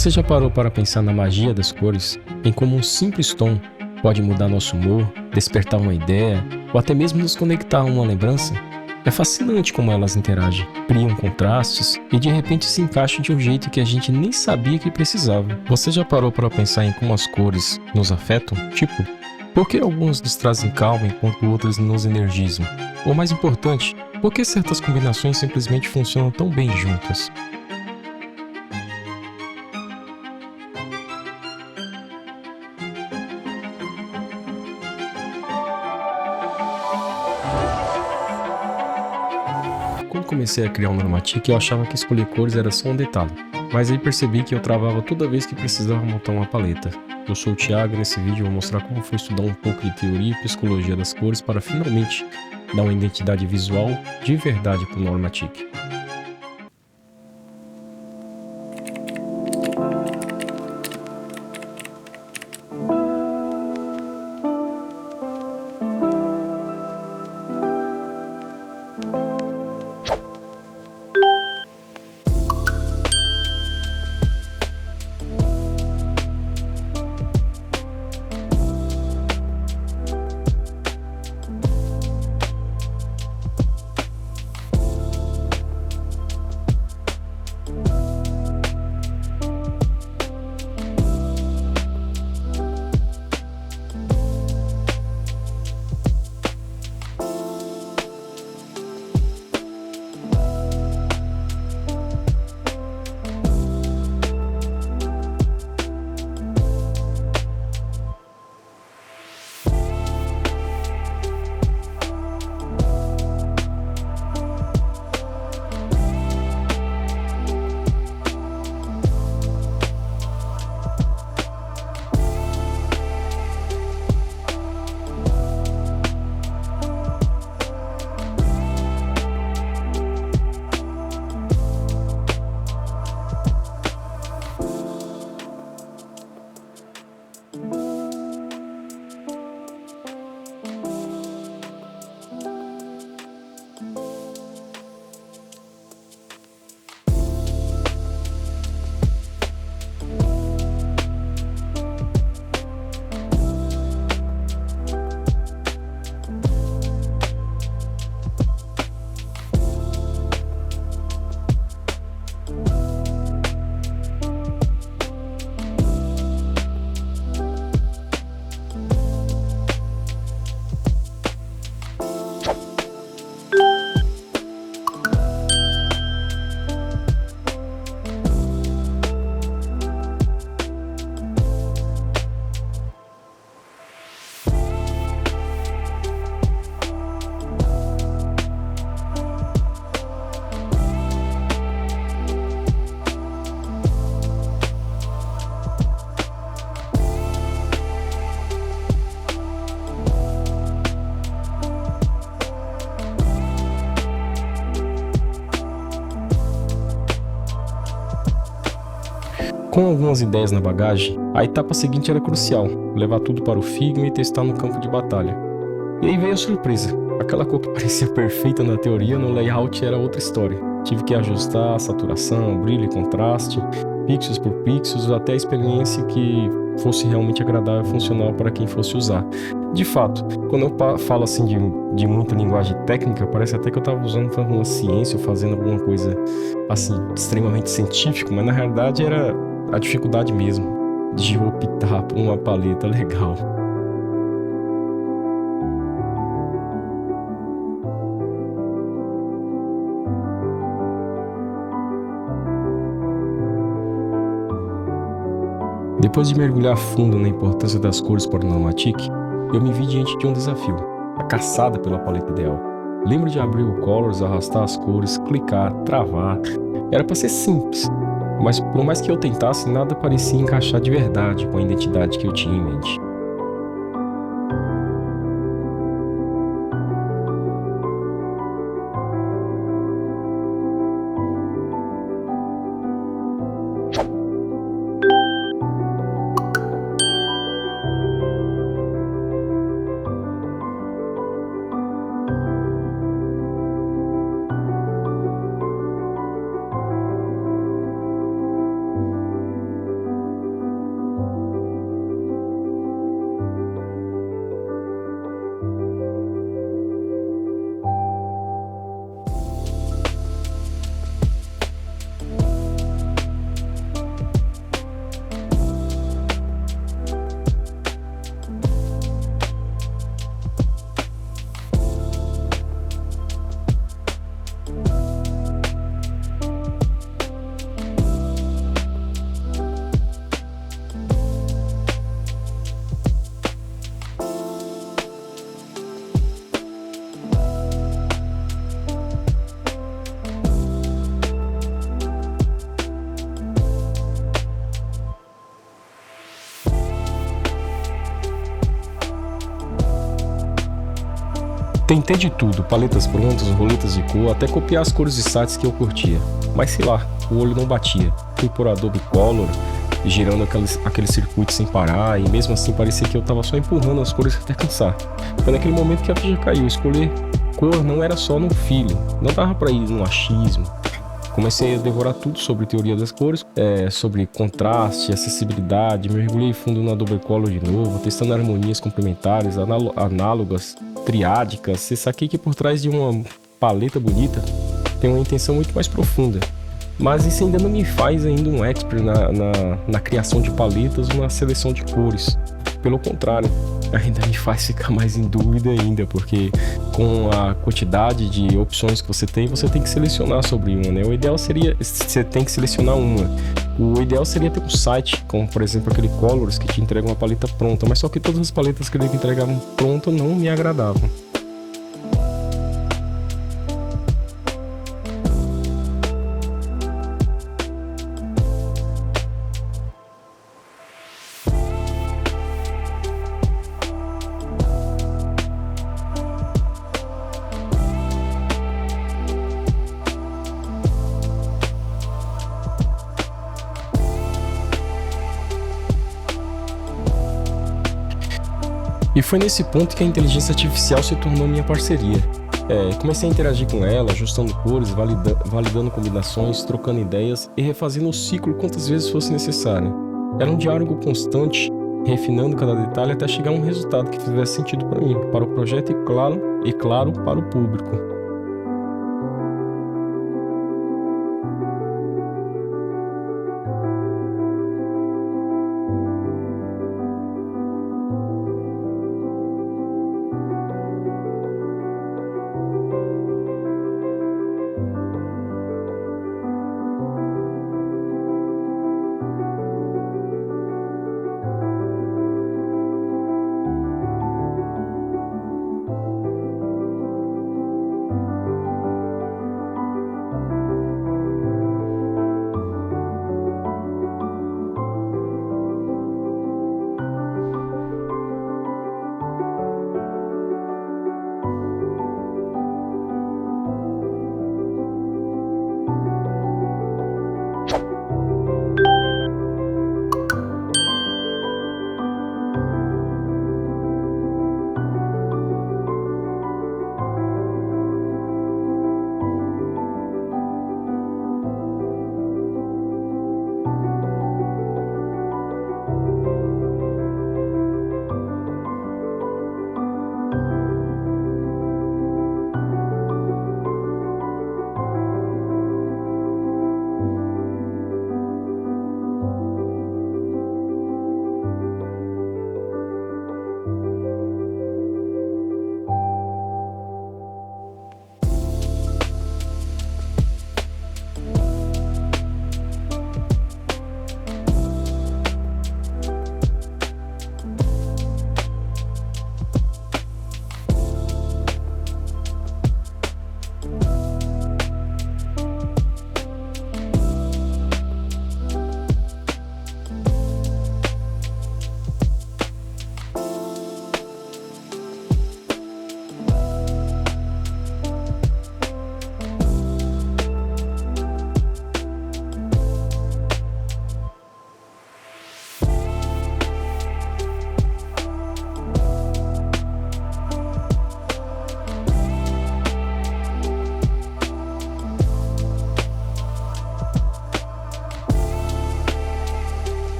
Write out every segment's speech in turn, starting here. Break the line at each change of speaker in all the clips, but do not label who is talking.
Você já parou para pensar na magia das cores, em como um simples tom pode mudar nosso humor, despertar uma ideia ou até mesmo nos conectar a uma lembrança? É fascinante como elas interagem, criam contrastes e de repente se encaixam de um jeito que a gente nem sabia que precisava. Você já parou para pensar em como as cores nos afetam? Tipo, por que algumas nos trazem calma enquanto outras nos energizam? Ou mais importante, por que certas combinações simplesmente funcionam tão bem juntas? Quando comecei a criar o Normatik, eu achava que escolher cores era só um detalhe, mas aí percebi que eu travava toda vez que precisava montar uma paleta. Eu sou o Thiago e nesse vídeo eu vou mostrar como foi estudar um pouco de teoria e psicologia das cores para finalmente dar uma identidade visual de verdade para o Normatik. Com algumas ideias na bagagem, a etapa seguinte era crucial, levar tudo para o Figma e testar no campo de batalha. E aí veio a surpresa, aquela cor que parecia perfeita na teoria, no layout era outra história. Tive que ajustar a saturação, brilho e contraste, pixels por pixels, até a experiência que fosse realmente agradável e funcional para quem fosse usar. De fato, quando eu falo assim de muita linguagem técnica, parece até que eu estava usando uma ciência ou fazendo alguma coisa assim extremamente científico, mas na realidade era a dificuldade mesmo de optar por uma paleta legal. Depois de mergulhar fundo na importância das cores para o Normatik, eu me vi diante de um desafio, a caçada pela paleta ideal. Lembro de abrir o Coolors, arrastar as cores, clicar, travar. Era para ser simples, mas por mais que eu tentasse, nada parecia encaixar de verdade com a identidade que eu tinha em mente. Tentei de tudo, paletas prontas, roletas de cor, até copiar as cores de sites que eu curtia. Mas sei lá, o olho não batia. Fui por Adobe Color, girando aqueles circuitos sem parar, e mesmo assim parecia que eu tava só empurrando as cores até cansar. Foi naquele momento que a ficha caiu. Escolher cor não era só no feeling, não dava pra ir no achismo. Comecei a devorar tudo sobre teoria das cores, sobre contraste, acessibilidade, mergulhei fundo no Adobe Color de novo, testando harmonias complementares, análogas, triádicas. Você saquei que por trás de uma paleta bonita tem uma intenção muito mais profunda. Mas isso ainda não me faz ainda um expert na criação de paletas ou na seleção de cores. Pelo contrário, ainda me faz ficar mais em dúvida ainda, porque com a quantidade de opções que você tem que selecionar sobre uma, né? O ideal seria, você tem que selecionar uma. O ideal seria ter um site, como por exemplo aquele Coolors, que te entrega uma paleta pronta, mas só que todas as paletas que ele entregavam pronta não me agradavam. E foi nesse ponto que a inteligência artificial se tornou minha parceria. Comecei a interagir com ela, ajustando cores, validando combinações, trocando ideias e refazendo o ciclo quantas vezes fosse necessário. Era um diálogo constante, refinando cada detalhe até chegar a um resultado que fizesse sentido para mim, para o projeto e claro, para o público.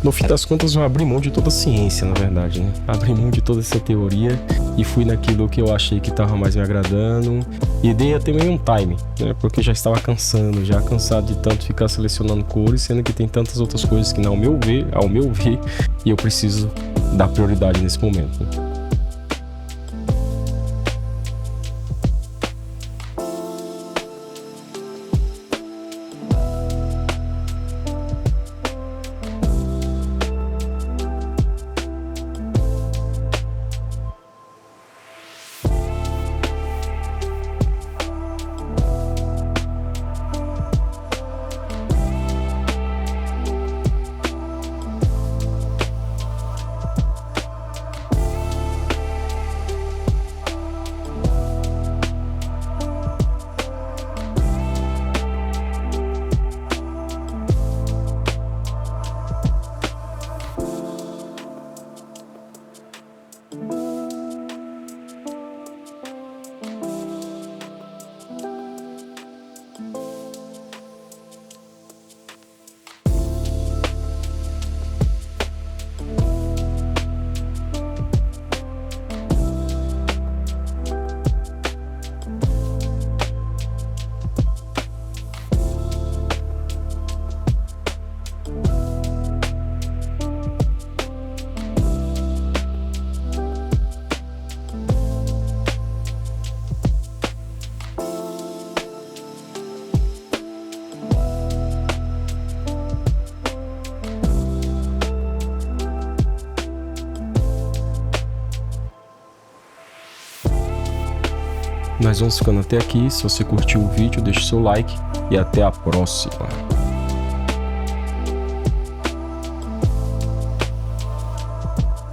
No fim das contas, eu abri mão de toda a ciência, na verdade, né? Abri mão de toda essa teoria e fui naquilo que eu achei que estava mais me agradando. E dei até meio um time, né? Porque já estava cansando, já cansado de tanto ficar selecionando cores, sendo que tem tantas outras coisas que, ao meu ver, e eu preciso dar prioridade nesse momento, né? Nós vamos ficando até aqui. Se você curtiu o vídeo, deixe seu like e até a próxima.